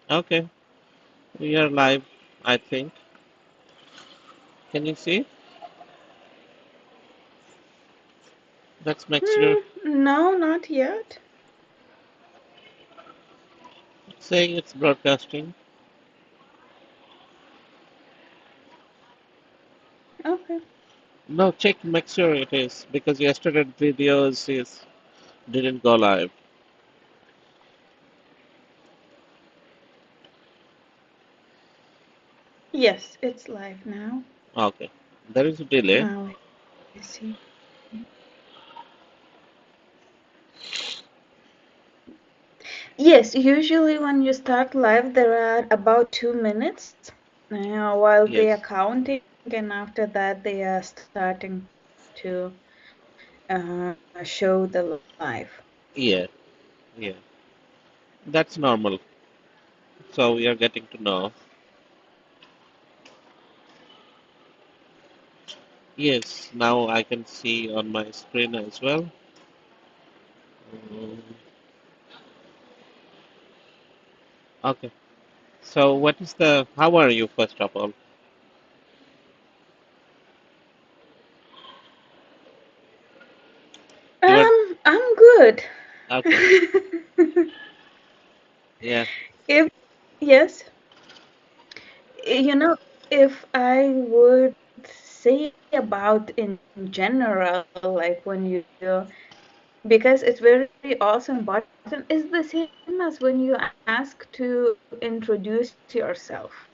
Okay, we are live, I think. Can you see? Let's make sure. No, not yet. Saying it's broadcasting. Okay. No, check, make sure it is because yesterday videos is didn't go live. Yes, it's live now. Okay, there is a delay. Now I see. Yes, usually when you start live, there are about 2 minutes while they are Yes, counting, and after that, they are starting to show the live. yeah, yeah, that's normal. So we are getting to know. Yes, now I can see on my screen as well. Mm, okay, so what is the? How are you first of all? You were I'm good. okay. Yeah. If yes, if I would say about in general, like when because it's very also important, is the same as when you ask to introduce yourself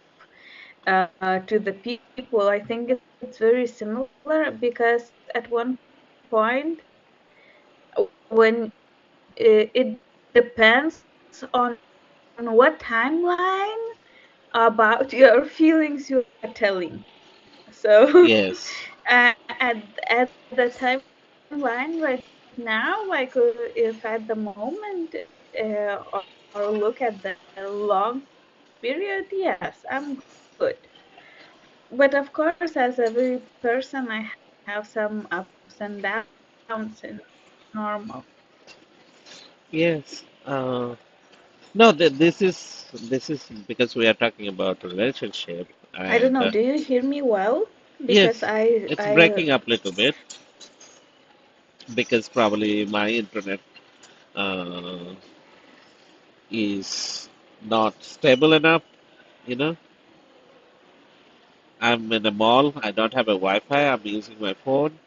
to the people. I think it's very similar because at one point, when it depends on what timeline about your feelings you are telling. So Yes. at the timeline right now, like if at the moment or look at the long period, yes, I'm good. But of course, as every person, I have some ups and downs, and normal. Yes. No, this is because we are talking about relationship, I don't know. Do and you hear me well? Because yes, it's I breaking up a little bit because probably my internet uh, is not stable enough. You know, I'm in a mall. I don't have a Wi-Fi. I'm using my phone.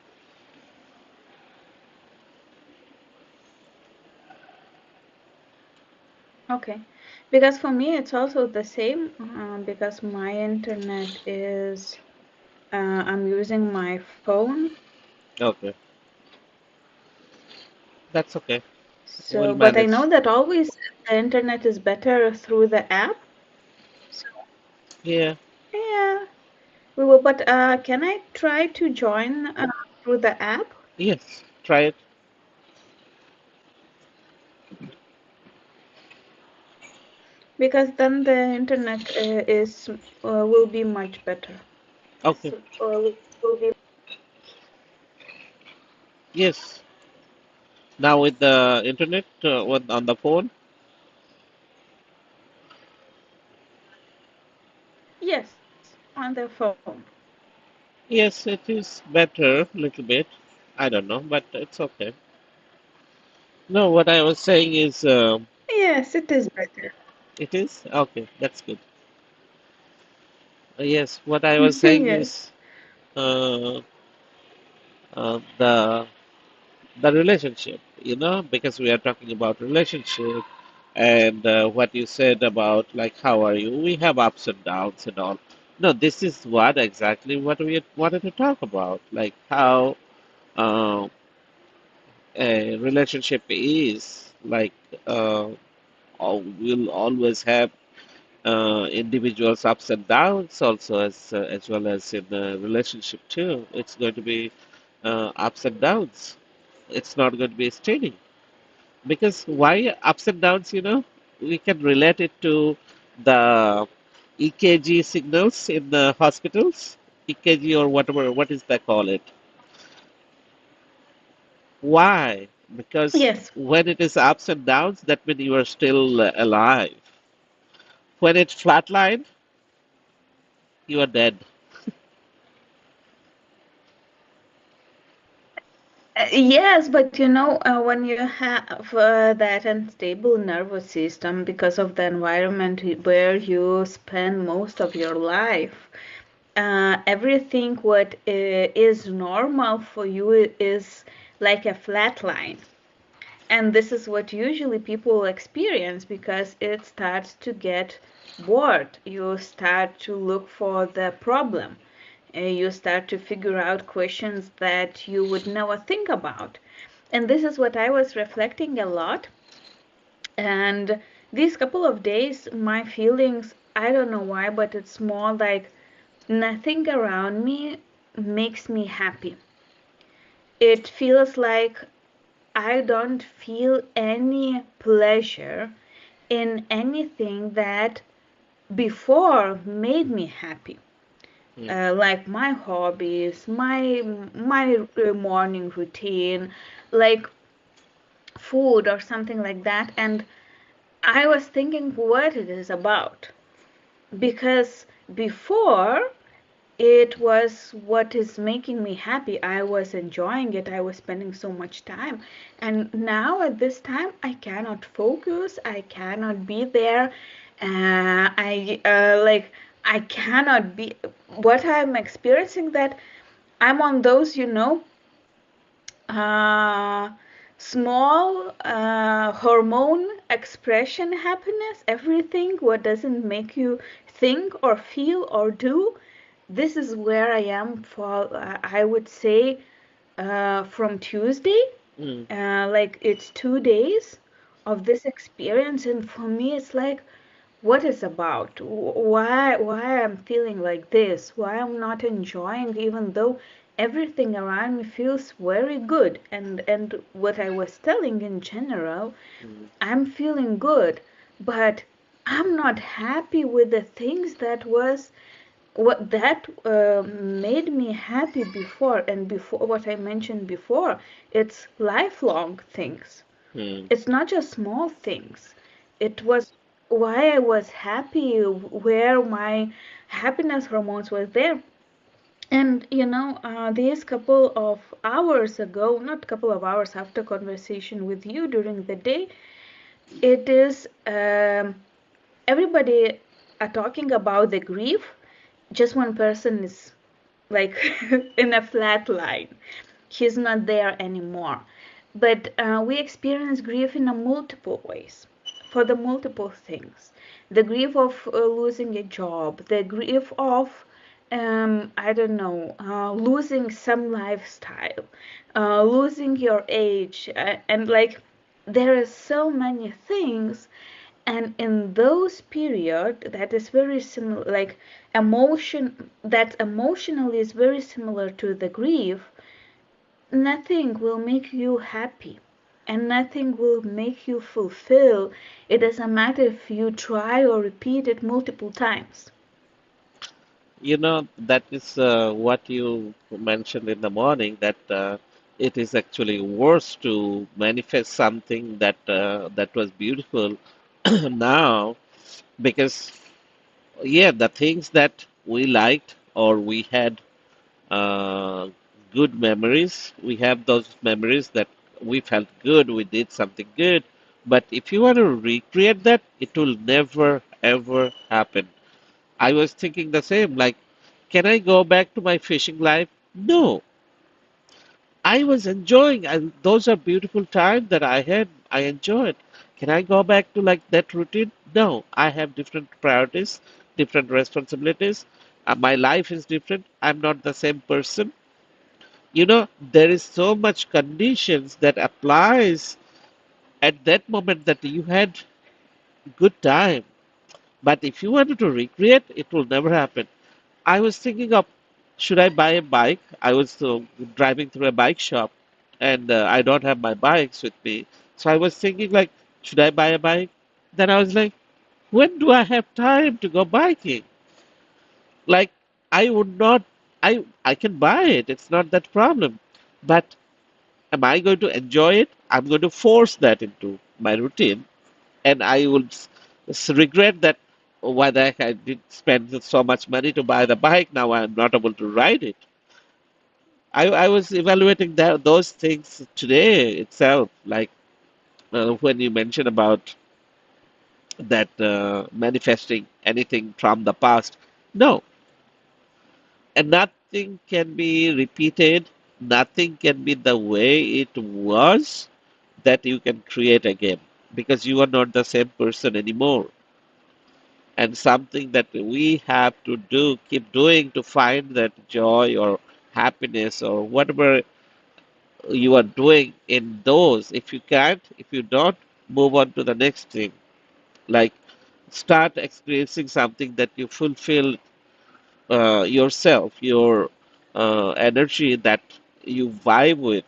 okay. Because for me, it's also the same. Because my internet is I'm using my phone. Okay, that's okay. We'll So, but I manage. know that always the internet is better through the app. So, Yeah. yeah, we will. But can I try to join through the app? Yes. Try it. Because then the internet is will be much better. Okay. So, will be Yes. Now with the internet on the phone. yes on the phone. Yes, it is better a little bit. I don't know, but it's okay. No, what I was saying is, Yes, it is better. it is okay. That's good. Yes, what I was saying Yes. is uh, uh, the the relationship. Because we are talking about relationship, and what you said about like how are you? We have ups and downs and all. No, this is what exactly what we wanted to talk about, like how uh, a relationship is like. Will always have individuals ups and downs also as well as in a relationship too. It's going to be ups and downs. It's not going to be steady because why ups and downs? We can relate it to the EKG signals in the hospitals, EKG or whatever. What is that call it? Why? Because Yes. when it is ups and downs, that means you are still alive. When it's flatline, you are dead. Yes, but when you have that unstable nervous system because of the environment where you spend most of your life, everything what is normal for you is like a flat line. And this is what usually people experience because it starts to get bored. You start to look for the problem. You start to figure out questions that you would never think about. And this is what I was reflecting a lot. And these couple of days, my feelings, I don't know why, but it's more like nothing around me makes me happy. It feels like I don't feel any pleasure in anything that before made me happy. Mm, Like my hobbies, my morning routine, like food or something like that. And I was thinking what it is about because before it was what is making me happy. I was enjoying it. I was spending so much time. And now at this time, I cannot focus. I cannot be there. I like I cannot be what I'm experiencing that I'm on those, uh, small hormone expression happiness, everything what doesn't make you think or feel or do. This is where I am for, I would say, from Tuesday. mm, Like it's 2 days of this experience, and for me, it's like, what is about? Why I'm feeling like this? Why I'm not enjoying, even though everything around me feels very good. And what I was telling in general, mm, I'm feeling good, but I'm not happy with the things that was what that made me happy before. And before, what I mentioned before, it's lifelong things. mm. It's not just small things. It was why I was happy, where my happiness hormones were there. And these couple of hours ago, not couple of hours after conversation with you during the day, it is everybody are talking about the grief. Just one person is like in a flat line. He's not there anymore. But we experience grief in a multiple ways for the multiple things. The grief of losing a job, the grief of I don't know, losing some lifestyle, losing your age, and like there are so many things. And in those period that is very similar, like emotion that emotionally is very similar to the grief, nothing will make you happy and nothing will make you fulfill. It doesn't matter if you try or repeat it multiple times. That is what you mentioned in the morning, that it is actually worse to manifest something that was beautiful now, because yeah, the things that we liked or we had uh, good memories, we have those memories that we felt good, we did something good. But if you want to recreate that, it will never ever happen. I was thinking the same, like, can I go back to my fishing life? No. I was enjoying, those are beautiful times that I had. I enjoyed. Can I go back to like that routine? No. I have different priorities, different responsibilities. My life is different. I'm not the same person. There is so much conditions that applies at that moment that you had good time. But if you wanted to recreate, it will never happen. I was thinking of, should I buy a bike? I was driving through a bike shop, and I don't have my bikes with me. So I was thinking like, should I buy a bike? Then I was like, when do I have time to go biking? Like, I would not. I can buy it. It's not that problem. But am I going to enjoy it? I'm going to force that into my routine, and I will regret that. why the heck I did spend so much money to buy the bike? Now I'm not able to ride it. I was evaluating those things today itself, like when you mentioned about that manifesting anything from the past. No, and nothing can be repeated. Nothing can be the way it was that you can create again because you are not the same person anymore. And something that we have to do, keep doing to find that joy or happiness or whatever you are doing in those. If you can't, if you don't, move on to the next thing. Like start experiencing something that you fulfill yourself, your energy that you vibe with,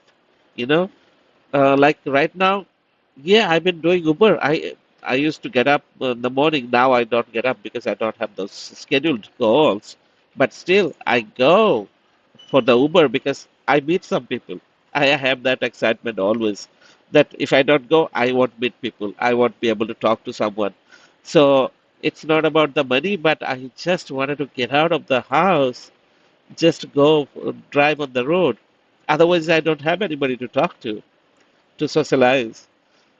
you know? Like right now, yeah, I've been doing Uber. I used to get up in the morning. Now I don't get up because I don't have those scheduled calls. But still, I go for the Uber because I meet some people. I have that excitement always that if I don't go, I won't meet people. I won't be able to talk to someone. So it's not about the money, but I just wanted to get out of the house, just go drive on the road. Otherwise, I don't have anybody to socialize.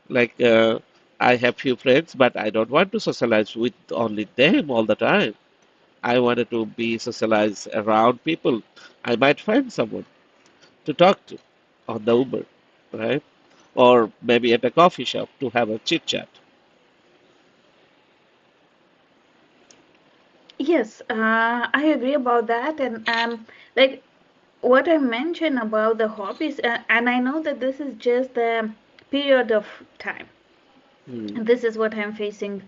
Like I have few friends, but I don't want to socialize with only them all the time. I wanted to be socialized around people. I might find someone to talk to on the Uber, right? Or maybe at a coffee shop to have a chit chat. Yes, I agree about that. And like what I mentioned about the hobbies, and I know that this is just the period of time. Hmm. This is what I'm facing,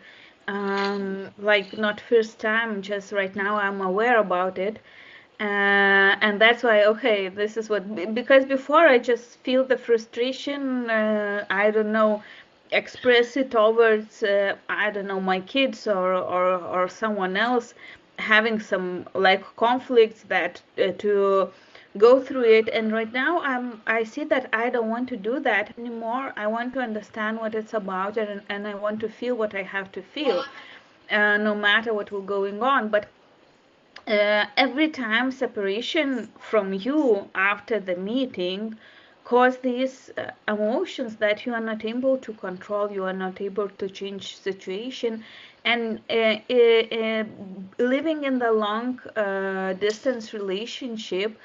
like not first time, just right now I'm aware about it. And that's why, okay, this is what, because before I just feel the frustration, I don't know, express it towards, I don't know, my kids or someone else having some like conflicts that to go through it. And right now I see that I don't want to do that anymore. I want to understand what it's about, and I want to feel what I have to feel, no matter what will going on. But every time separation from you after the meeting cause these emotions that you are not able to control, you are not able to change situation. And living in the long distance relationship,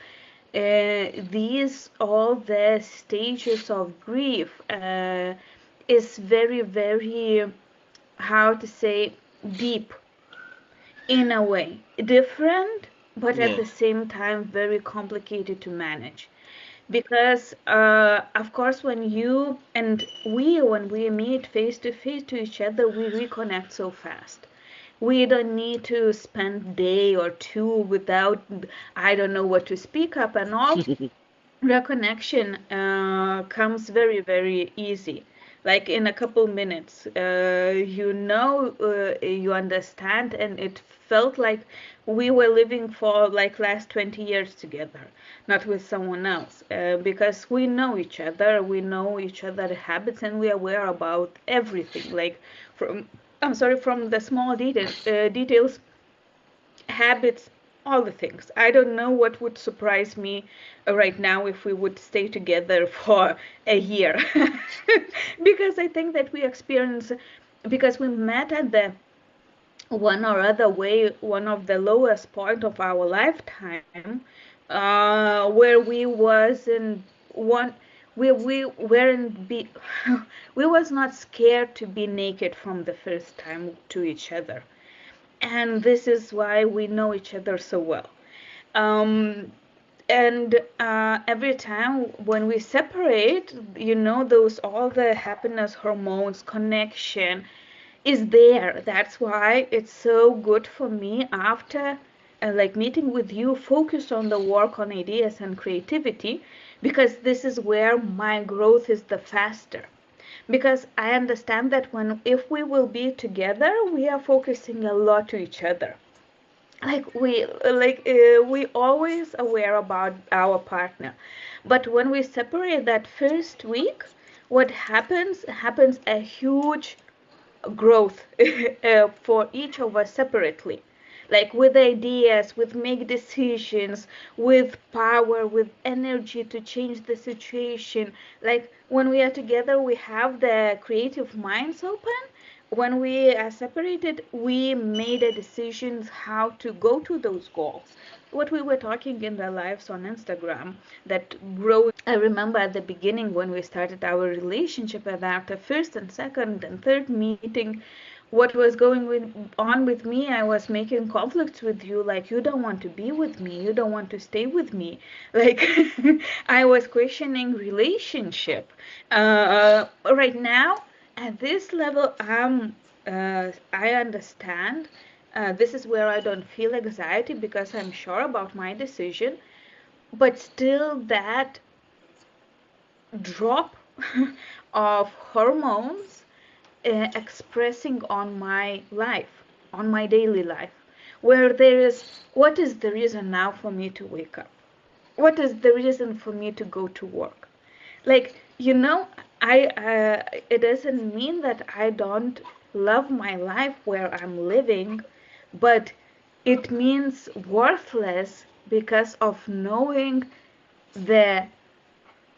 these all the stages of grief is very very, how to say, deep, in a way different, but at Yeah, the same time very complicated to manage. Because of course when you and we when we meet face to face to each other, we reconnect so fast. We don't need to spend day or two without, I don't know what to speak up and all. Reconnection comes very very easy, like in a couple minutes. You understand, and it felt like we were living for like last 20 years together, not with someone else, because we know each other, we know each other's habits, and we are aware about everything, like from, I'm sorry, from the small details, habits, all the things. I don't know what would surprise me right now if we would stay together for a year. Because I think that we experience, because we met at the one or other way, one of the lowest point of our lifetime, where we wasn't one, we weren't be we was not scared to be naked from the first time to each other. And this is why we know each other so well. um, and every time when we separate, those all the happiness hormones connection is there. That's why it's so good for me after like meeting with you, focus on the work on ideas and creativity, because this is where my growth is the faster. Because I understand that when if we will be together, we are focusing a lot to each other. We always aware about our partner, but when we separate that first week, what happens a huge, growth for each of us separately, like with ideas, with make decisions, with power, with energy to change the situation. Like when we are together we have the creative minds open. When we are separated we made a decisions how to go to those goals, what we were talking in the lives on Instagram, that growing. I remember at the beginning when we started our relationship, and after first and second and third meeting, what was on with me, I was making conflicts with you, like you don't want to be with me, you don't want to stay with me, like I was questioning relationship. Right now at this level I understand. This is where I don't feel anxiety because I'm sure about my decision, but still that drop of hormones expressing on my life, on my daily life, where there is, what is the reason now for me to wake up? What is the reason for me to go to work? Like, I it doesn't mean that I don't love my life where I'm living, but it means worthless because of knowing the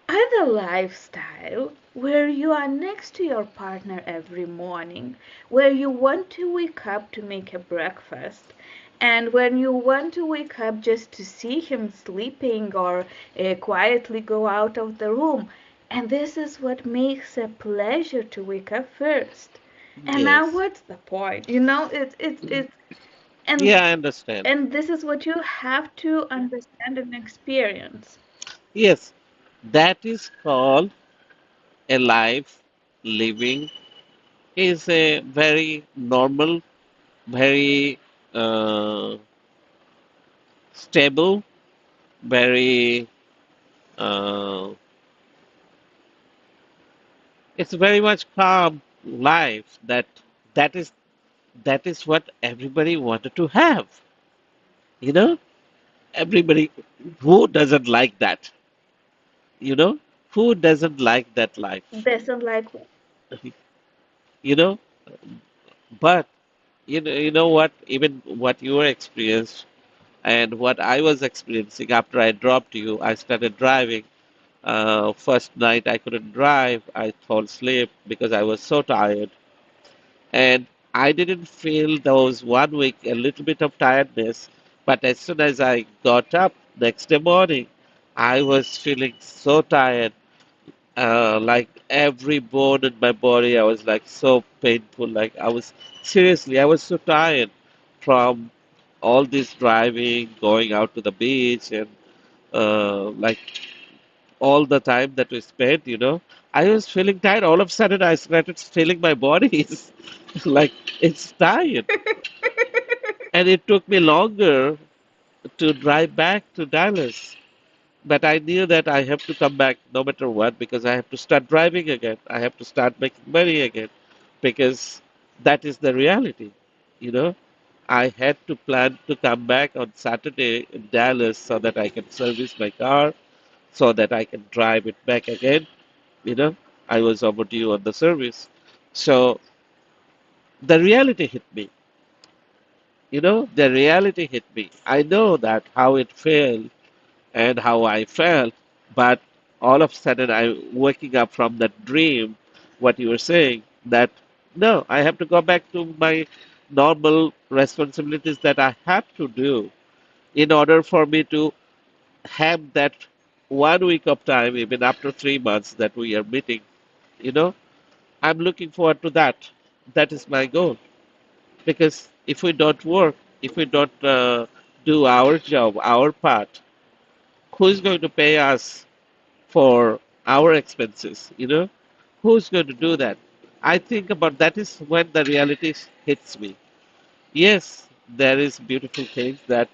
other lifestyle where you are next to your partner every morning, where you want to wake up to make a breakfast, and when you want to wake up just to see him sleeping or quietly go out of the room. And this is what makes a pleasure to wake up first. And now Yes. what's the point? It's and Yeah, I understand. and this is what you have to understand and experience. Yes, that is called a life living is a very normal, very stable, very uh, it's very much calm life that is that is what everybody wanted to have. You know, everybody who doesn't like that. You know, who doesn't like that life? Doesn't like. You know, but you know what? Even what you were experienced and what I was experiencing after I dropped you, I started driving. First night I couldn't drive. I fell asleep because I was so tired. And I didn't feel those 1 week a little bit of tiredness. But as soon as I got up next day morning, I was feeling so tired. Like every bone in my body, I was like so painful. Like I was seriously, I was so tired from all this driving, going out to the beach, and like all the time that we spent. I was feeling tired. All of a sudden, I started feeling my body is like it's tired. And it took me longer to drive back to Dallas. But I knew that I have to come back no matter what because I have to start driving again. I have to start making money again because that is the reality. You know, I had to plan to come back on Saturday in Dallas so that I can service my car, so that I can drive it back again. You know, I was overdue on the service. So the reality hit me. The reality hit me. I know that how it felt and how I felt, but all of a sudden I'm waking up from that dream, what you were saying, that no, I have to go back to my normal responsibilities that I have to do in order for me to have that 1 week of time, even after 3 months that we are meeting. You know, I'm looking forward to that. That is my goal. Because if we don't work, if we don't do our job, our part, who is going to pay us for our expenses? Who's going to do that? I think about that is when the reality hits me. Yes, there is beautiful things that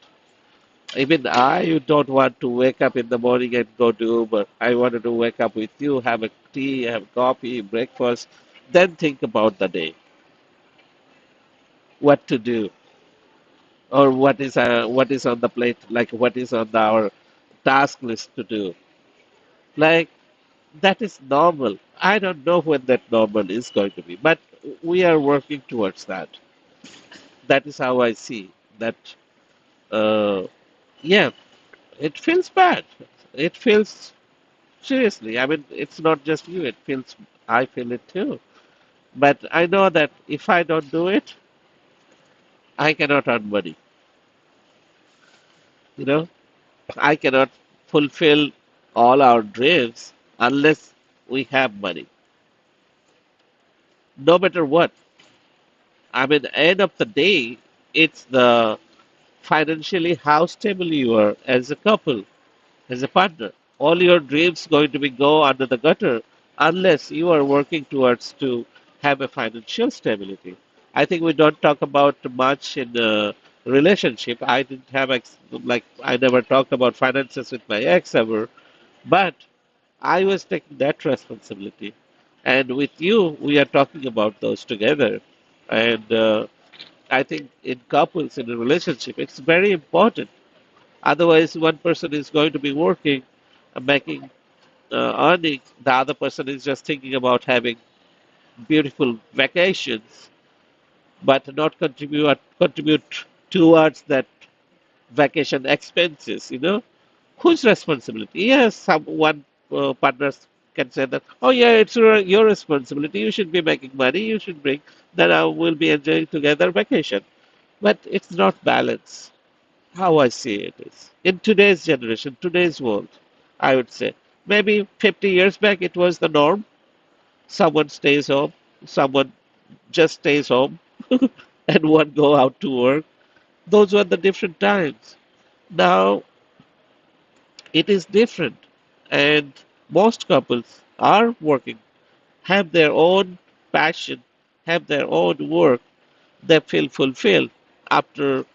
even I don't want to wake up in the morning and go to Uber. I wanted to wake up with you, have a tea, have coffee, breakfast, then think about the day, what to do, or what is on the plate, like what is on our task list to do. Like that is normal. I don't know when that normal is going to be, but we are working towards that. That is how I see that. Uh, yeah, it feels bad. It feels seriously. I mean, it's not just you. It feels. I feel it too. But I know that if I don't do it, I cannot earn money. You know, I cannot fulfill all our dreams unless we have money. No matter what. I mean, end of the day, it's the financially how stable you are as a couple, as a partner. All your dreams going to be go under the gutter unless you are working towards to have a financial stability. I think we don't talk about much in a relationship. I didn't have like I never talked about finances with my ex ever, but I was taking that responsibility. And with you, we are talking about those together. And I think in couples, in a relationship, it's very important. Otherwise, one person is going to be working, making, earning. The other person is just thinking about having beautiful vacations, but not contribute towards that vacation expenses. Whose responsibility? Yes, one partners can say that, oh yeah, it's your responsibility. You should be making money. You should bring. Then I will be enjoying together vacation. But it's not balance. How I see it is in today's generation, today's world. I would say maybe 50 years back it was the norm. Someone stays home, someone just stays home, and one go out to work. Those were the different times. Now it is different, and most couples are working, have their own passion, have their own work. They feel fulfilled after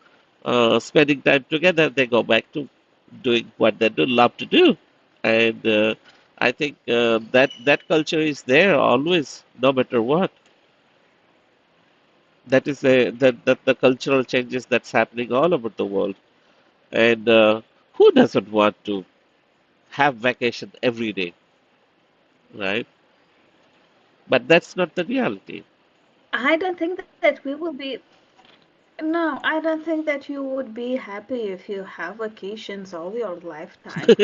spending time together. They go back to doing what they do love to do, and I think that culture is there always, no matter what. That is the cultural changes that's happening all over the world, and who doesn't want to have vacation every day, right? But that's not the reality. I don't think that we will be. No, I don't think that you would be happy if you have vacations all your lifetime,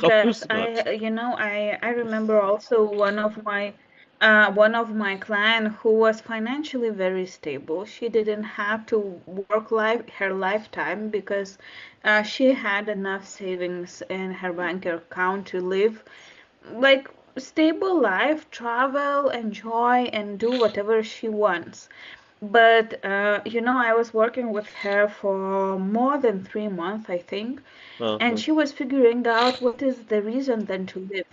Of because course not. I remember also one of my client who was financially very stable. She didn't have to work her lifetime because she had enough savings in her bank account to live like stable life, travel, enjoy, and do whatever she wants. But I was working with her for more than 3 months, I think, and Uh-huh. she was figuring out what is the reason then to live.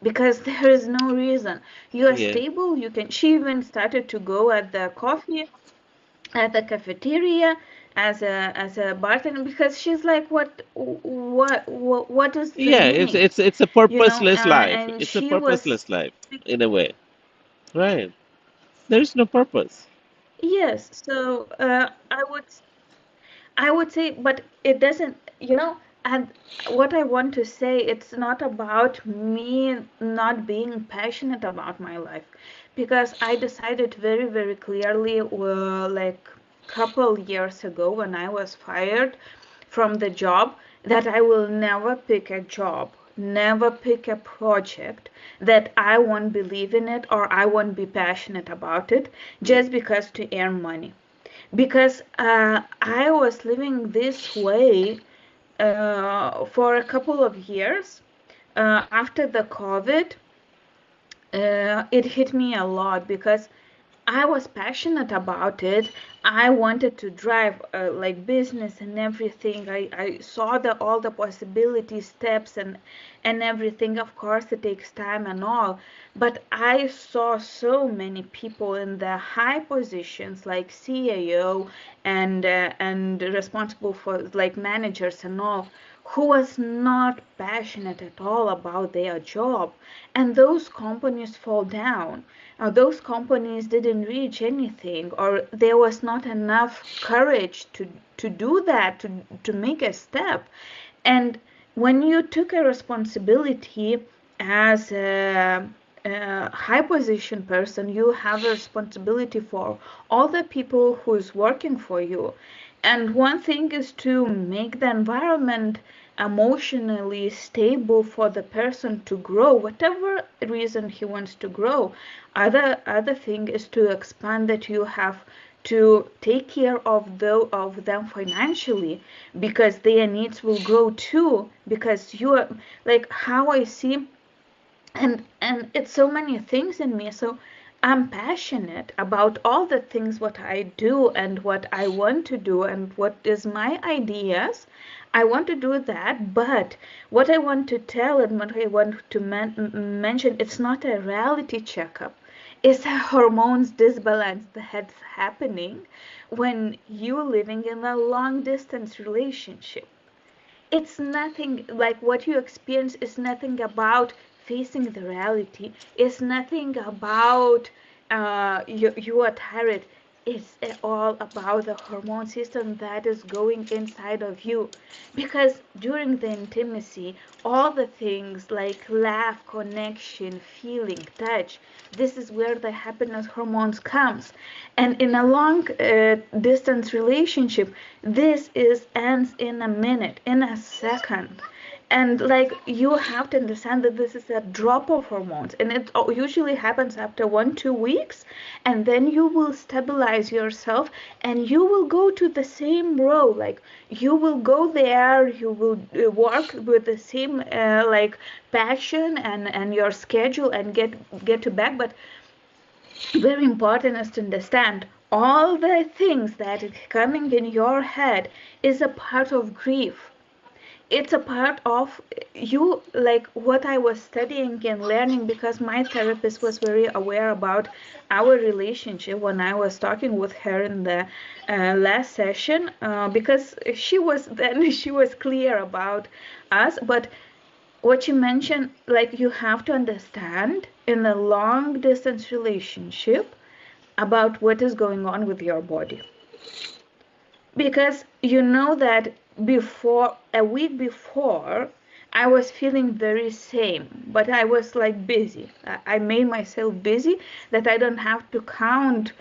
Because there is no reason. You are Yeah. stable. You can. She even started to go at the coffee at the cafeteria as a bartender because she's like, what is the Yeah, meaning? it's a purposeless life. And It's a she was. purposeless life in a way. Right. There is no purpose. Yes, so I would say, but it doesn't, and what I want to say, it's not about me not being passionate about my life, because I decided very, very clearly, like couple years ago when I was fired from the job, that I will never pick a job, never pick a project that I won't believe in it or I won't be passionate about it just because to earn money, because I was living this way for a couple of years. After the COVID, it hit me a lot because I was passionate about it. I wanted to drive like business and everything. I saw all the possibility steps and everything. Of course, it takes time and all, but I saw so many people in the high positions like CAO and responsible for like managers and all, who was not passionate at all about their job, and those companies fall down. Those companies didn't reach anything, or there was not enough courage to do that, to make a step. And when you took a responsibility as high position person, you have a responsibility for all the people who's working for you. And one thing is to make the environment emotionally stable for the person to grow, whatever reason he wants to grow. Other thing is to expand that you have to take care of them financially, because their needs will grow too, because you are like how I see. And it's so many things in me. So I'm passionate about all the things what I do and what I want to do and what is my ideas. I want to do that, but what I want to tell and what I want to mention, it's not a reality checkup. It's a hormones disbalance that's happening when you're living in a long distance relationship. It's nothing like what you experience is nothing about facing the reality. It's nothing about you are tired. It's all about the hormone system that is going inside of you. Because during the intimacy, all the things like laugh, connection, feeling, touch, this is where the happiness hormones comes. And in a long distance relationship, this is ends in a minute, in a second. And like you have to understand that this is a drop of hormones, and it usually happens after 1 2 weeks, and then you will stabilize yourself, and you will go to the same row. Like you will go there, you will work with the same like passion and your schedule, and get to back. But very important is to understand all the things that is coming in your head is a part of grief. It's a part of you, like what I was studying and learning, because my therapist was very aware about our relationship when I was talking with her in the last session, because she was then she was clear about us. But what you mentioned, like you have to understand in a long distance relationship about what is going on with your body, because you know that before a week before I was feeling very same, but I was like busy. I made myself busy that I don't have to count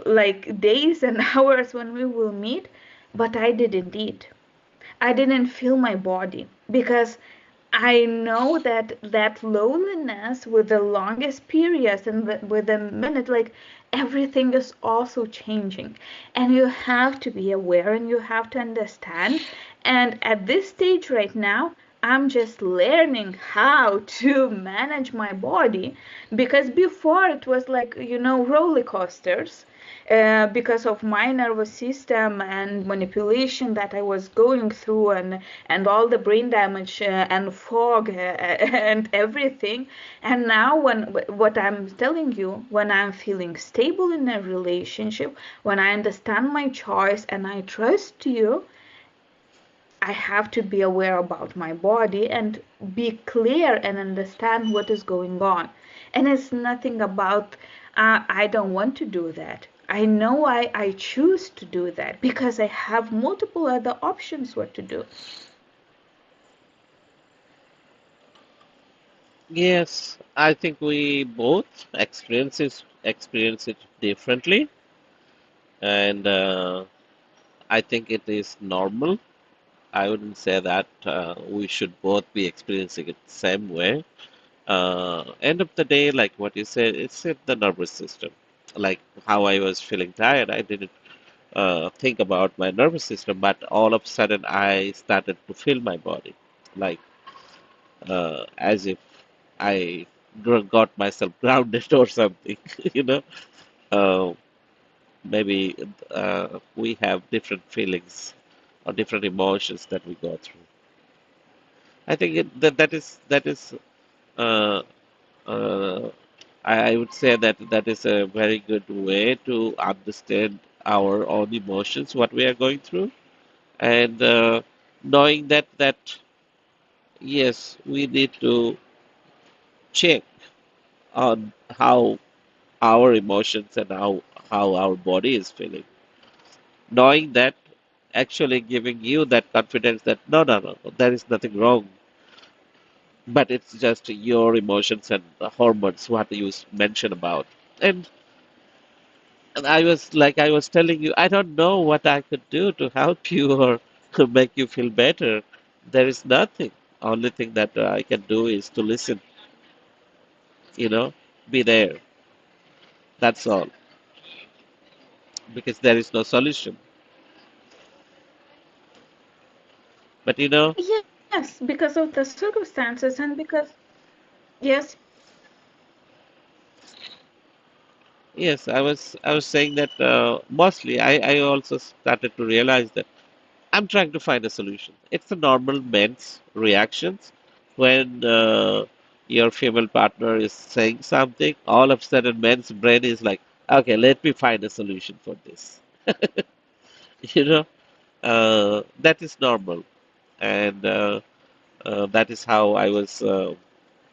like days and hours when we will meet, but I did indeed. I didn't feel my body, because I know that that loneliness with the longest periods and with a minute, like everything is also changing. And you have to be aware and you have to understand. And at this stage right now, I'm just learning how to manage my body, because before it was like, roller coasters, because of my nervous system and manipulation that I was going through, and all the brain damage and fog and everything. And now, when what I'm telling you, when I'm feeling stable in a relationship, when I understand my choice and I trust you, I have to be aware about my body and be clear and understand what is going on. And it's nothing about, I don't want to do that. I know I choose to do that because I have multiple other options what to do. Yes, I think we both experience it differently, and I think it is normal. I wouldn't say that we should both be experiencing it the same way. End of the day, like what you said, it's in the nervous system. Like how I was feeling tired, I didn't think about my nervous system, but all of a sudden I started to feel my body, like as if I got myself grounded or something. You know, uh, maybe we have different feelings or different emotions that we go through. I think that is uh, uh, I would say that that is a very good way to understand our own emotions, what we are going through, and knowing that yes, we need to check on how our emotions and how our body is feeling. Knowing that, actually giving you that confidence that no, no, no, no, there is nothing wrong. but it's just your emotions and the hormones what you mentioned about. And, and I was telling you, I don't know what I could do to help you or to make you feel better. There is nothing. Only thing that I can do is to listen, you know, be there. That's all. Because there is no solution. But Yes, because of the circumstances and because, yes, yes, I was saying that mostly I also started to realize that I'm trying to find a solution. It's a normal men's reactions when your female partner is saying something. All of a sudden, men's brain is like, okay, let me find a solution for this. You know, that is normal, and that is how I was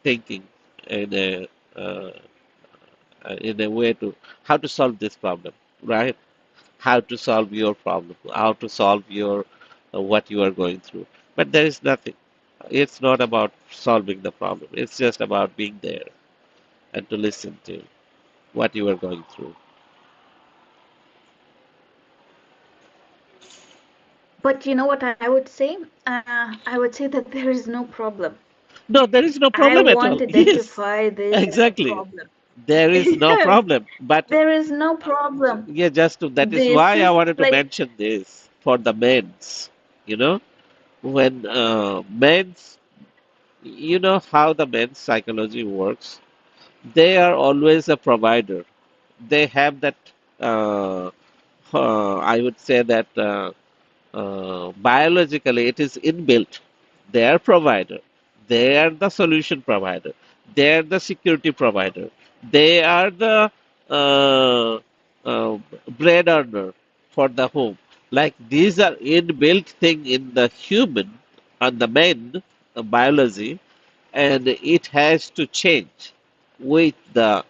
thinking in uh, in a way to how to solve this problem, right? How to solve your problem, how to solve your what you are going through. But there is nothing. It's not about solving the problem. It's just about being there and to listen to what you are going through. but you know what I would say? I would say that there is no problem. No, there is no I problem at won't all. Yes, identify this as a exactly. problem. There is no Yes, problem. But there is no problem. yeah, that is This why I is wanted to like, mention this for the men's. You know, when men's, you know how the men's psychology works. They are always a provider. They have that uh, I would say that biologically it is inbuilt. They are provider. They are the solution provider. They are the security provider. They are the uh, uh, bread earner for the home. Like these are inbuilt thing in the human and the man biology, and it has to change with the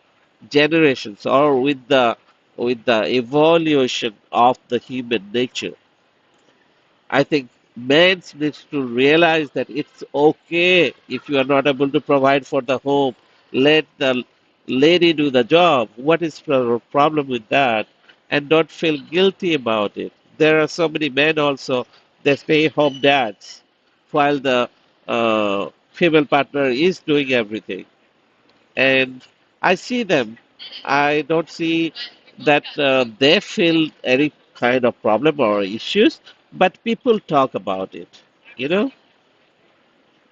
generations or with the evolution of the human nature. I think men needs to realize that it's okay if you are not able to provide for the home. Let the lady do the job. What is the problem with that? And don't feel guilty about it. There are so many men also, they stay home dads while the female partner is doing everything. And I see them. I don't see that they feel any kind of problem or issues, but people talk about it, you know.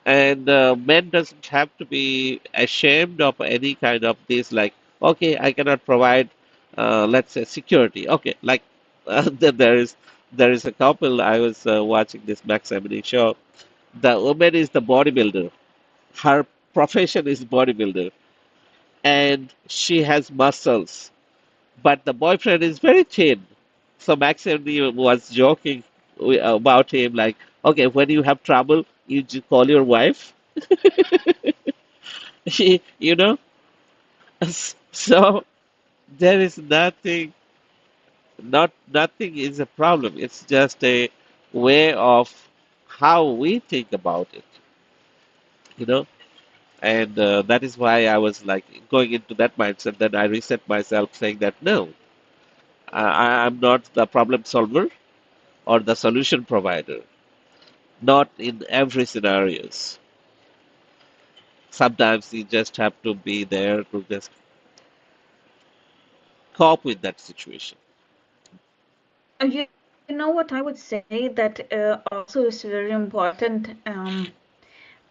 And men doesn't have to be ashamed of any kind of this. Like, okay, I cannot provide, let's say, security. Okay, like there is a couple. I was watching this Max Emily show. The woman is the bodybuilder. Her profession is bodybuilder and she has muscles, but the boyfriend is very thin. So Max Andy was joking about him, like, okay, when you have trouble, you just call your wife. She, you know, so there is nothing, nothing is a problem. It's just a way of how we think about it, you know. And that is why I was like going into that mindset. Then I reset myself, saying that no, I'm not the problem solver or the solution provider. Not in every scenarios. Sometimes you just have to be there to just cope with that situation. you know what I would say that also is very important.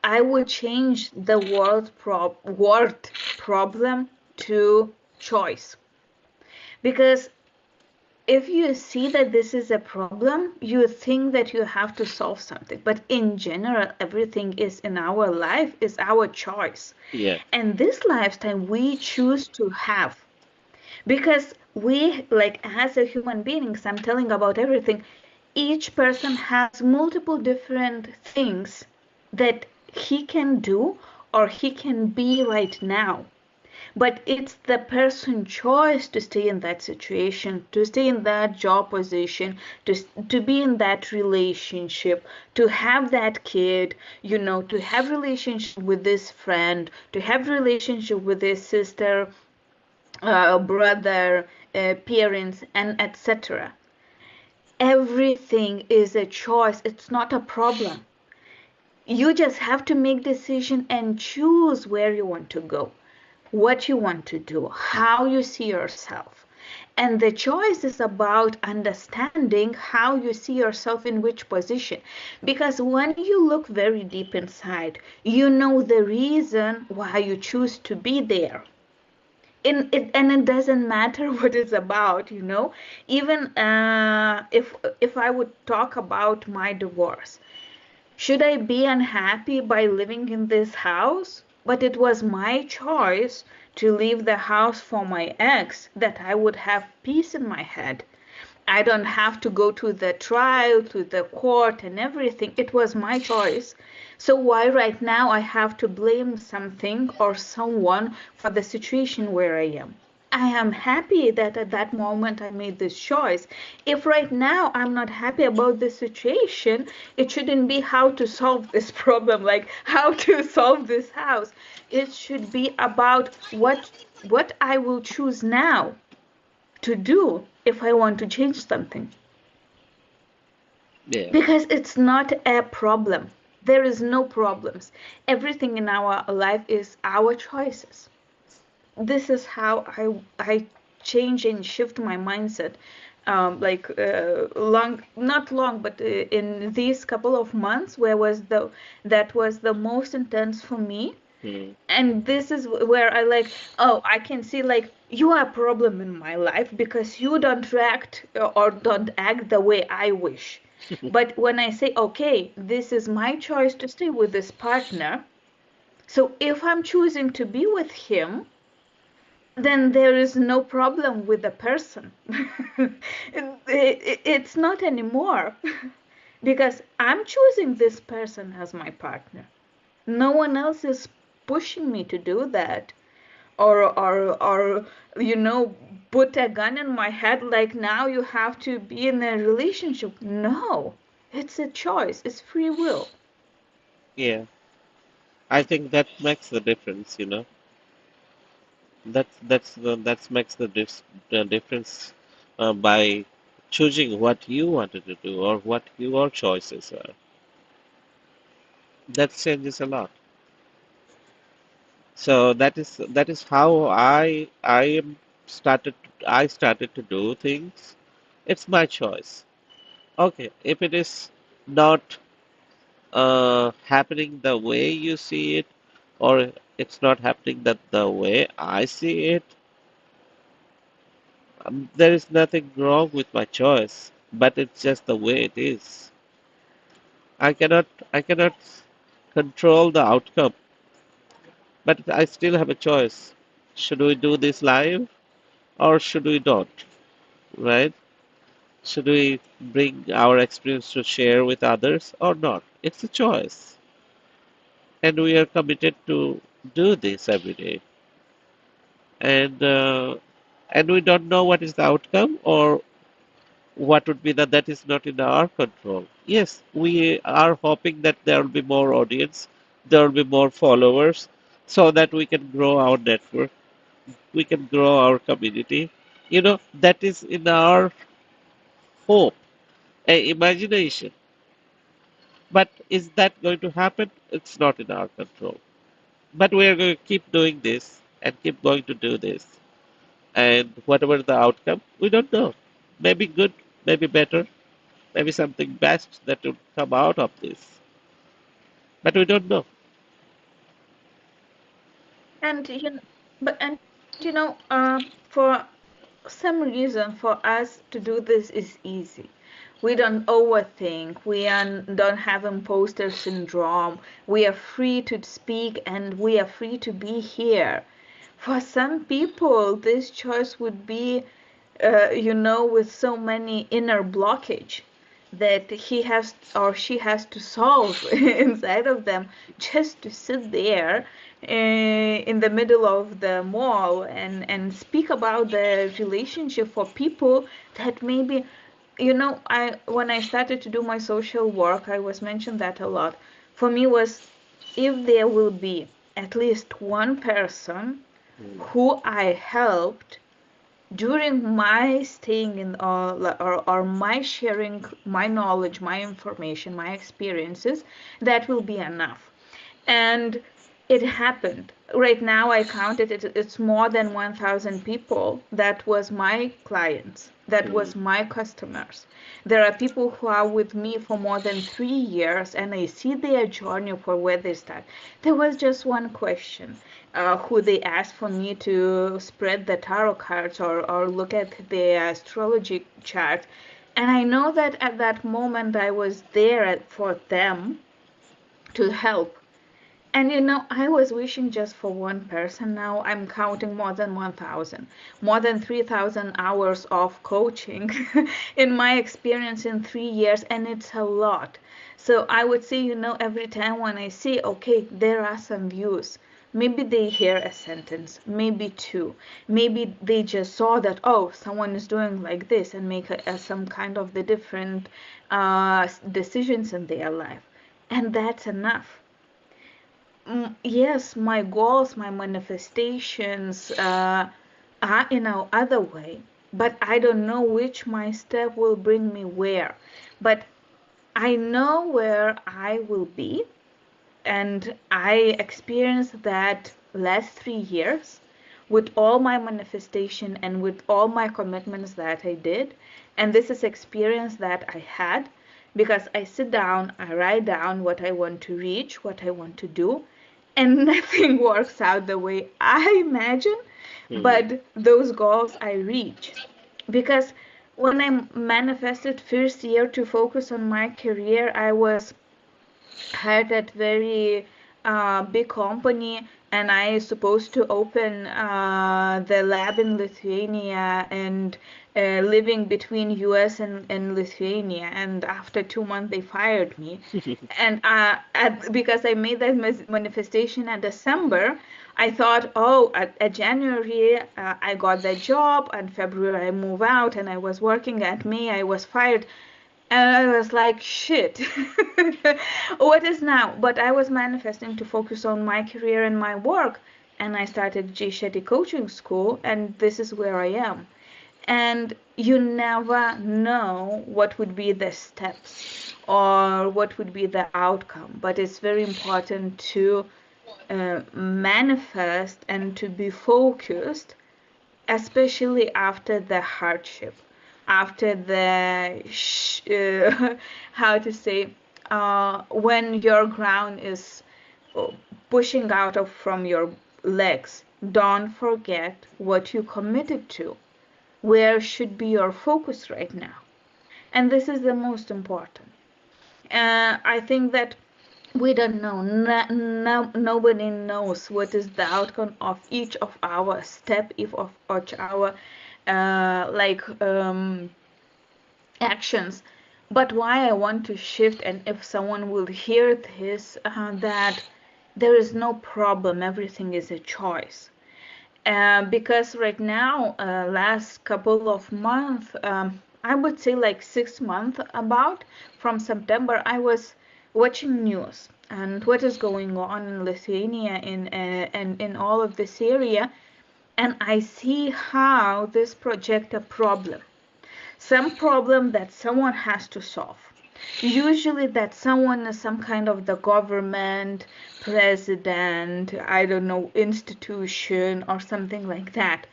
I would change the word problem to choice. Because if you see that this is a problem, you think that you have to solve something. But in general, everything is in our life is our choice. Yeah, And this lifestyle we choose to have. Because we, like as a human beings, I'm telling about everything, each person has multiple different things that he can do or he can be right now. but it's the person's choice to stay in that situation, to stay in that job position, to to be in that relationship, to have that kid, to have relationship with this friend, to have relationship with his sister, brother, parents, and etc. Everything is a choice. It's not a problem. You just have to make decision and choose where you want to go, what you want to do, how you see yourself. And the choice is about understanding how you see yourself in which position. Because when you look very deep inside, you know the reason why you choose to be there. And it doesn't matter what it's about. Even if I would talk about my divorce, should I be unhappy by living in this house? But it was my choice to leave the house for my ex, that I would have peace in my head. I don't have to go to the trial, to the court, and everything. It was my choice. So why right now I have to blame something or someone for the situation where I am? I am happy that at that moment I made this choice. If right now I'm not happy about this situation, it shouldn't be how to solve this problem, like how to solve this house. It should be about what I will choose now to do if I want to change something. Yeah. Because it's not a problem. There is no problems. Everything in our life is our choices. This is how I change and shift my mindset. Like long, not long, but in these couple of months, where was the that was the most intense for me. Hmm. And this is where I like, oh, I can see like you are a problem in my life because you don't react or don't act the way I wish. But when I say, okay, this is my choice to stay with this partner, so if I'm choosing to be with him, then there is no problem with the person. It's not anymore because I'm choosing this person as my partner. No one else is pushing me to do that, or put a gun in my head like now you have to be in a relationship. No, it's a choice. It's free will. Yeah. I think that makes the difference, That makes the difference by choosing what you wanted to do or what your choices are. That changes a lot. So that is how I started to do things. It's my choice. Okay, if it is not happening the way you see it, or it's not happening that the way I see it, there is nothing wrong with my choice, but it's just the way it is. I cannot control the outcome, but I still have a choice. Should we do this live or should we not? Right? Should we bring our experience to share with others or not? It's a choice. And we are committed to do this every day. And and we don't know what is the outcome or what would be that is not in our control. Yes, we are hoping that there will be more audience, there will be more followers, so that we can grow our network, we can grow our community. That is in our hope, imagination. But is that going to happen? It's not in our control. But we are going to keep doing this and keep going to do this. And whatever the outcome, we don't know. Maybe good, maybe better, maybe something best that will come out of this. But we don't know. And for some reason, for us to do this is easy. We don't overthink. Don't have imposter syndrome. We are free to speak and we are free to be here. For some people, this choice would be, with so many inner blockage that he has or she has to solve inside of them just to sit there in the middle of the mall and speak about the relationship for people that maybe, I when I started to do my social work, I was mentioned that a lot. For me was, if there will be at least one person Mm, who I helped during my staying in, or my sharing my knowledge, my information, my experiences, that will be enough. And it happened. Right now I counted it, it's more than 1,000 people that was my clients, that mm, was my customers. There are people who are with me for more than 3 years, and I see their journey for where they start. There was just one question, who they asked for me to spread the tarot cards, or look at their astrology chart. And I know that at that moment I was there for them to help. And I was wishing just for one person. Now I'm counting more than 1,000, more than 3,000 hours of coaching in my experience in 3 years, and it's a lot. So I would say, every time when I see, okay, there are some views, maybe they hear a sentence, maybe two, maybe they just saw that, oh, someone is doing like this, and make some kind of the different decisions in their life. And that's enough. Yes, my goals, my manifestations are in a other way, but I don't know which my step will bring me where. But I know where I will be, and I experienced that last 3 years with all my manifestation and with all my commitments that I did. And this is experience that I had because I sit down, I write down what I want to reach, what I want to do, and nothing works out the way I imagine, mm, but those goals I reach. Because when I manifested first year to focus on my career, I was hired at very big company, and I supposed to open the lab in Lithuania, and living between US and Lithuania. And after 2 months they fired me. And because I made that manifestation in December, I thought, oh, at January I got that job, and February I move out, and I was working. At May I was fired. And I was like, shit, what is now? But I was manifesting to focus on my career and my work. And I started J Shetty Coaching School, and this is where I am. And you never know what would be the steps or what would be the outcome. But it's very important to manifest and to be focused, especially after the hardship, after the how to say, when your ground is uh, pushing out of from your legs. Don't forget what you committed to. Where should be your focus right now? And this is the most important. I think that we don't know. Nobody knows what is the outcome of each of our step, if of each our like actions. But why I want to shift, and if someone will hear this, that there is no problem. Everything is a choice. Because right now, last couple of months, I would say like 6 months about, from September, I was watching news and what is going on in Lithuania, and in all of this area, and I see how this project a problem, some problem that someone has to solve. Usually that someone is some kind of the government, president, I don't know, institution or something like that.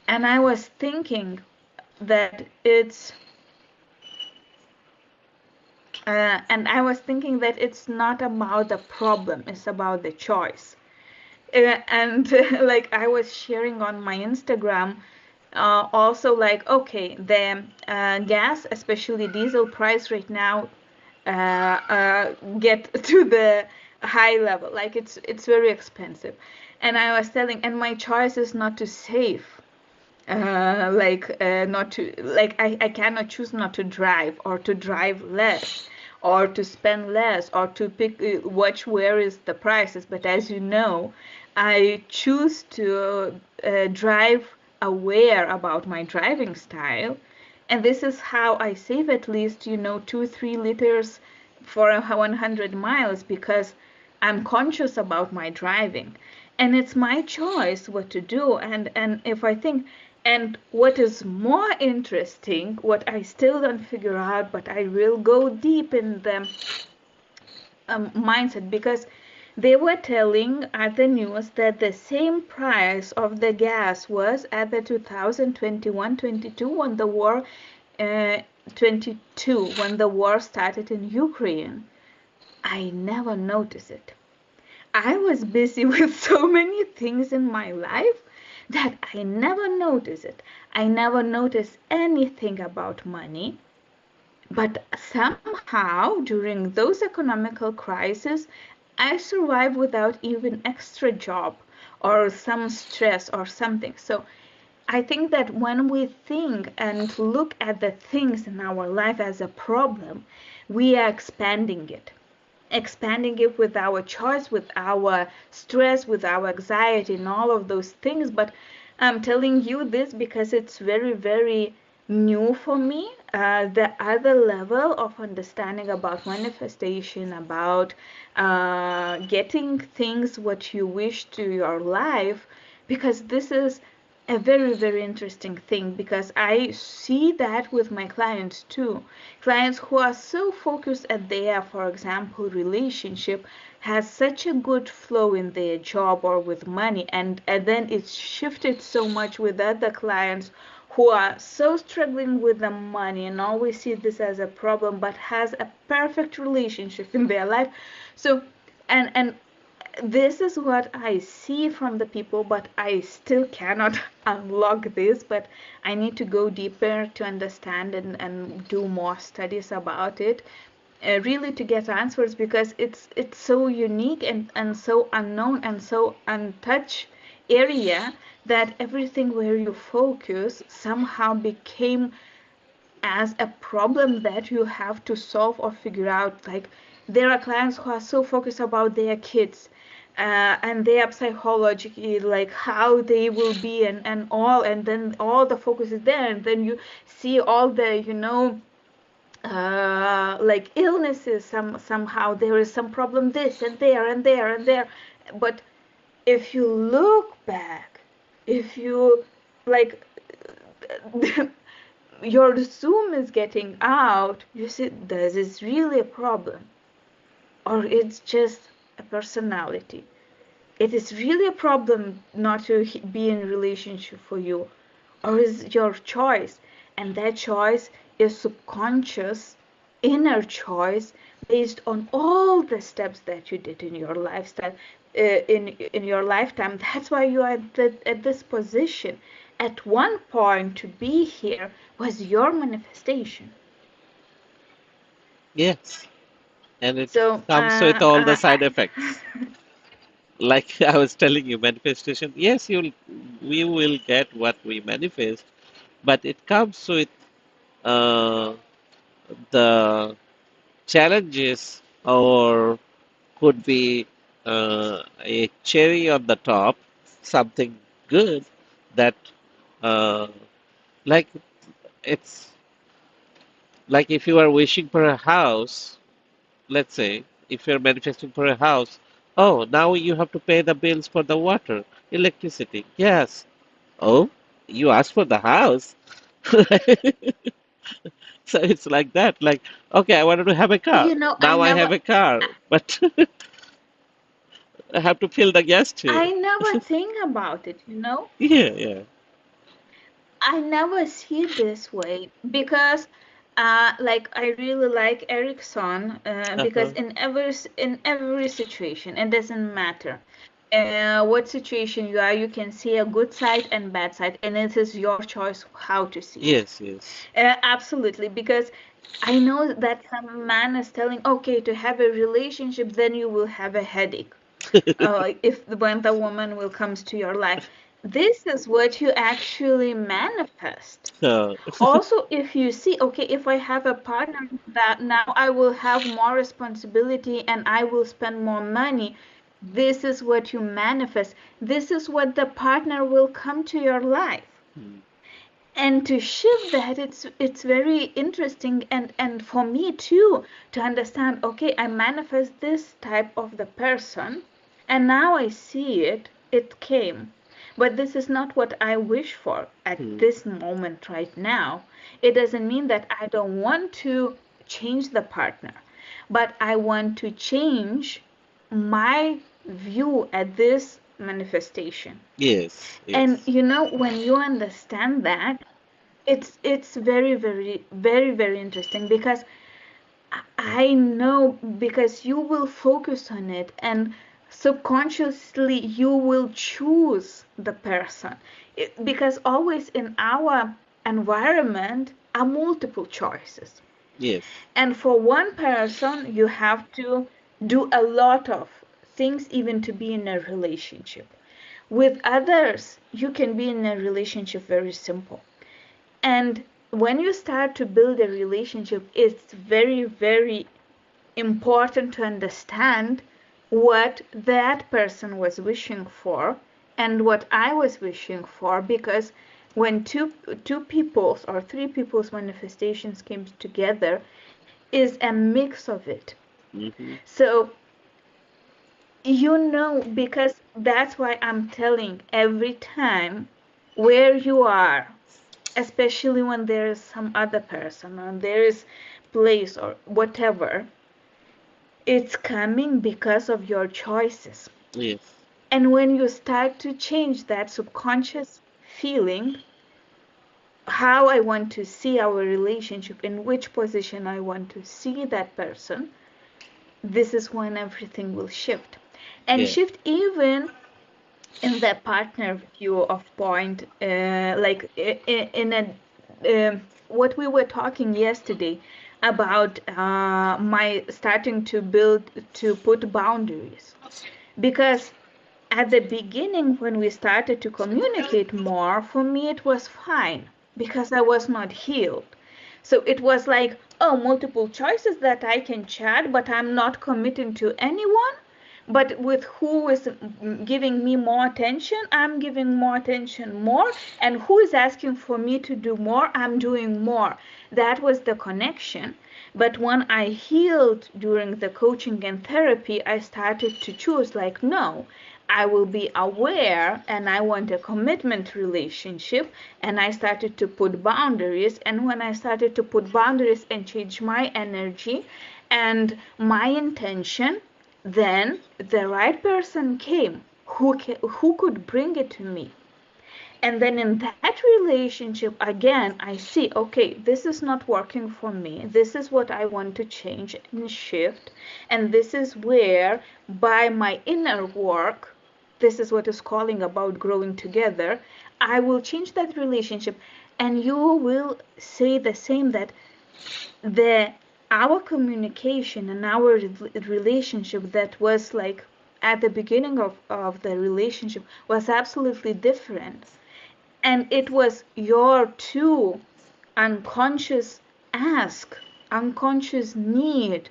And I was thinking that it's not about the problem, it's about the choice. And like I was sharing on my Instagram, also like, okay, the gas, especially diesel price right now, get to the high level, like it's very expensive. And I was telling, and my choice is not to save, not to, like, I cannot choose not to drive or to drive less or to spend less or to pick watch where is the prices. But as you know, I choose to drive aware about my driving style, and this is how I save at least 2-3 liters for 100 miles, because I'm conscious about my driving, and it's my choice what to do. And if I think, and what is more interesting, what I still don't figure out, but I will go deep in the mindset, because they were telling at the news that the same price of the gas was at the 2021-22 when the war 22 when the war started in Ukraine. I never noticed it. I was busy with so many things in my life that I never noticed it. I never noticed anything about money. But somehow, during those economical crises, I survived without even extra job or some stress or something. So I think that when we think and look at the things in our life as a problem, we are expanding it with our choice, with our stress, with our anxiety, and all of those things. But I'm telling you this because it's very, very new for me. The other level of understanding about manifestation, about getting things what you wish to your life, because this is a very, very interesting thing, because I see that with my clients too. Clients who are so focused at their, for example, relationship, has such a good flow in their job or with money, and then it's shifted so much with other clients who are so struggling with the money and always see this as a problem, but has a perfect relationship in their life. So and this is what I see from the people, but I still cannot unlock this. But I need to go deeper to understand and do more studies about it, really to get answers, because it's so unique and so unknown and so untouched area, that everything where you focus somehow became as a problem that you have to solve or figure out. Like, there are clients who are so focused about their kids, and their psychology, like how they will be, and all, and then all the focus is there, and then you see all the like illnesses, somehow there is some problem this and there and there and there. But if you look back, if you like your zoom is getting out, you see this is really a problem, or it's just a personality. It is really a problem not to be in a relationship for you, or is your choice, and that choice is subconscious inner choice based on all the steps that you did in your lifestyle, in your lifetime. That's why you are at this position. At one point, to be here was your manifestation. Yes, and it So comes with all the side effects. Like I was telling you, manifestation, yes, we will get what we manifest, but it comes with uh, the challenges, or could be a cherry on the top, something good that, uh, like, it's like if you are wishing for a house, let's say, if you're manifesting for a house, oh, now you have to pay the bills for the water, electricity, gas. Oh, you asked for the house. So it's like that. Like, okay, I wanted to have a car. I Now I have never, a car, but I have to fill the gas too. I never think about it. Yeah, yeah. I never see it this way, because like I really like Erickson, because Uh-huh. in every situation, it doesn't matter what situation you are, you can see a good side and bad side, and it is your choice how to see it. Yes, yes. Absolutely, because I know that some man is telling, okay, to have a relationship, then you will have a headache if when the woman will comes to your life. this is what you actually manifest. Uh, Also, if you see, okay, if I have a partner that now I will have more responsibility and I will spend more money, this is what you manifest. This is what the partner will come to your life. mm, And to shift that, it's very interesting, and for me too, to understand, okay, I manifest this type of the person, and now I see it came, but this is not what I wish for at mm, this moment right now. It doesn't mean that I don't want to change the partner, but I want to change my view at this manifestation. yes, And yes, when you understand that, it's very very very very interesting, because I know, because you will focus on it, and subconsciously you will choose the person. Because always in our environment are multiple choices, yes, and for one person you have to do a lot of things even to be in a relationship. With others you can be in a relationship very simple. And when you start to build a relationship, it's very, very important to understand what that person was wishing for and what I was wishing for, because when two people's or three people's manifestations came together, is a mix of it. hmm, So because that's why I'm telling every time, where you are, especially when there is some other person or there is place or whatever, it's coming because of your choices. yes, And when you start to change that subconscious feeling, how I want to see our relationship, in which position I want to see that person, this is when everything will shift. And yeah, shift even in the partner view of point, like in a what we were talking yesterday about, my starting to build, to put boundaries. Because at the beginning, when we started to communicate more, for me it was fine, because I was not healed. So it was like, oh, multiple choices that I can chat, but I'm not committing to anyone. But with who is giving me more attention, I'm giving more attention more. And who is asking for me to do more, I'm doing more. That was the connection. But when I healed during the coaching and therapy, I started to choose, like, no, I will be aware and I want a commitment relationship. And I started to put boundaries. And when I started to put boundaries and change my energy and my intention, then the right person came who could bring it to me. And then in that relationship, again, I see, okay, this is not working for me. This is what I want to change and shift. And this is where, by my inner work, this is what is calling about growing together, I will change that relationship. And you will say the same, that the our communication and our relationship that was like at the beginning of the relationship was absolutely different, and it was your too unconscious ask, unconscious need,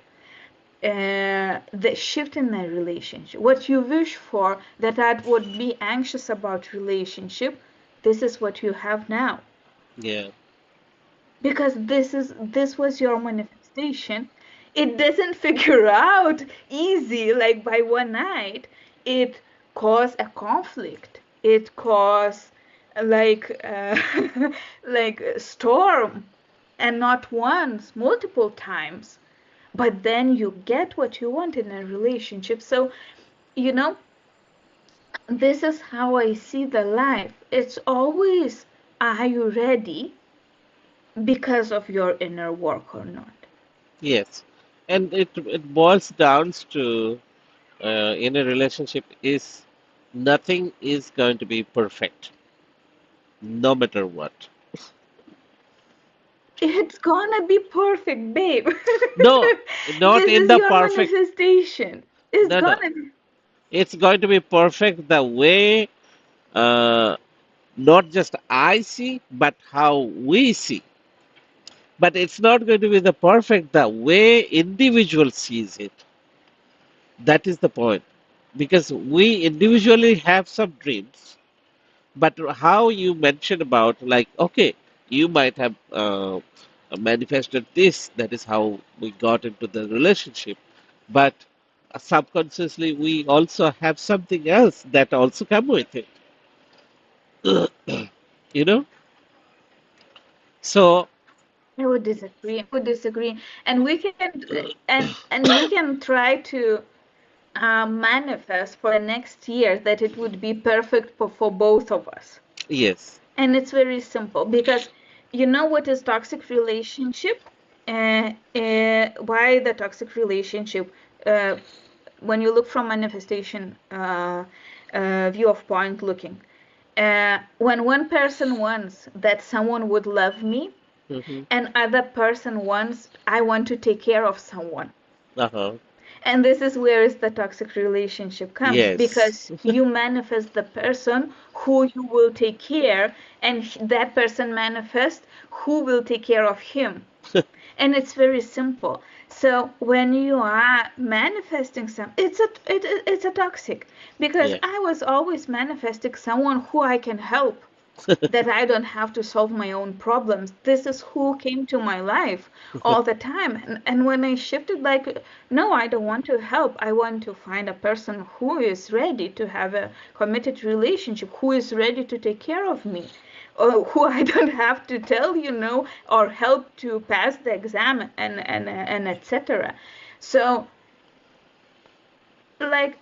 the shift in the relationship, what you wish for, that I would be anxious about relationship, this is what you have now. yeah, Because this was your manifestation. It doesn't figure out easy like by one night. It caused a conflict. It caused like like a storm, and not once, multiple times. But then you get what you want in a relationship. So you know this is how I see the life. It's always, are you ready, because of your inner work or not. yes. And it boils down to in a relationship is nothing is going to be perfect, no matter what. It's gonna be perfect, babe. No, not This in is the your perfect. manifestation. It's No, no. gonna be. It's going to be perfect the way. Uh, Not just I see, but how we see. But it's not going to be the perfect the way individual sees it. That is the point. Because we individually have some dreams, but how you mentioned about, like, okay, you might have manifested this, that is how we got into the relationship. But subconsciously, we also have something else that also come with it, you know? So, I would disagree. I would disagree. And we can and we can try to manifest for the next year that it would be perfect for both of us. yes. And it's very simple because you know what is toxic relationship? Why the toxic relationship? Uh, when you look from manifestation view of point looking, when one person wants that someone would love me, Hmm. and other person wants I want to take care of someone, Uh-huh. and this is where is the toxic relationship comes because Yes. you manifest the person who you will take care, and that person manifests who will take care of him. And it's very simple. So when you are manifesting some, it's a toxic because Yeah. I was always manifesting someone who I can help, that I don't have to solve my own problems. This is who came to my life all the time. And when I shifted, like, no, I don't want to help. I want to find a person who is ready to have a committed relationship, who is ready to take care of me, or who I don't have to tell, or help to pass the exam and etc. So, like,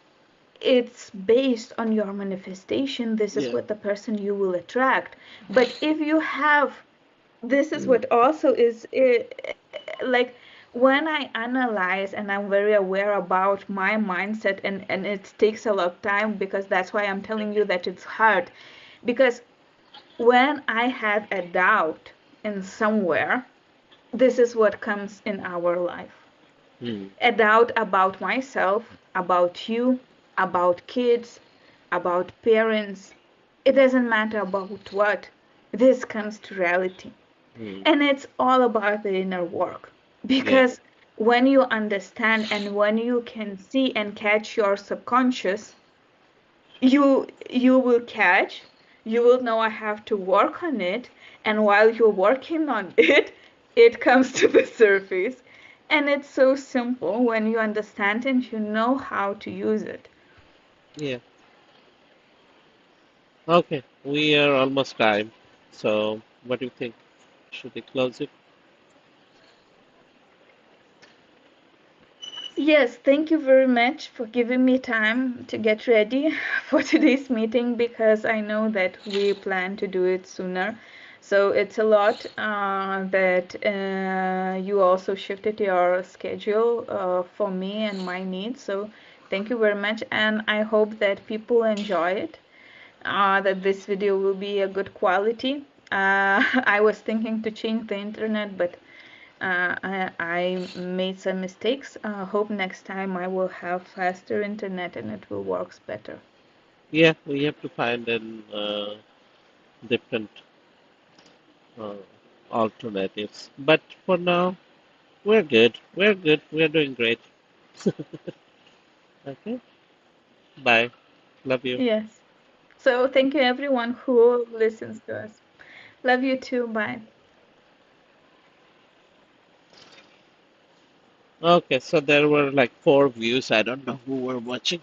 it's based on your manifestation. This is Yeah. what the person you will attract. But if you have, this is what also is like, when I analyze and I'm very aware about my mindset, and it takes a lot of time, because that's why I'm telling you that it's hard. Because when I have a doubt in somewhere, this is what comes in our life: Hmm. a doubt about myself, about you, about kids, about parents. It doesn't matter about what. This comes to reality. Hmm. And it's all about the inner work. Yeah. Because when you understand and when you can see and catch your subconscious, you will catch, you will know I have to work on it, and while you're working on it, it comes to the surface. And it's so simple when you understand and you know how to use it. Yeah. Okay. We are almost time. So, what do you think? Should we close it? Yes, thank you very much for giving me time to get ready for today's meeting, because I know that we plan to do it sooner. So it's a lot that you also shifted your schedule for me and my needs. So thank you very much. And I hope that people enjoy it, that this video will be a good quality. I was thinking to change the internet, but I made some mistakes. Hope next time I will have faster internet and it will works better. Yeah, we have to find an different uh, alternatives. But for now, we're good. We're good. We're doing great. Okay. Bye. Love you. Yes. So thank you everyone who listens to us. Love you too. Bye. Okay, so there were like four views. I don't know who were watching.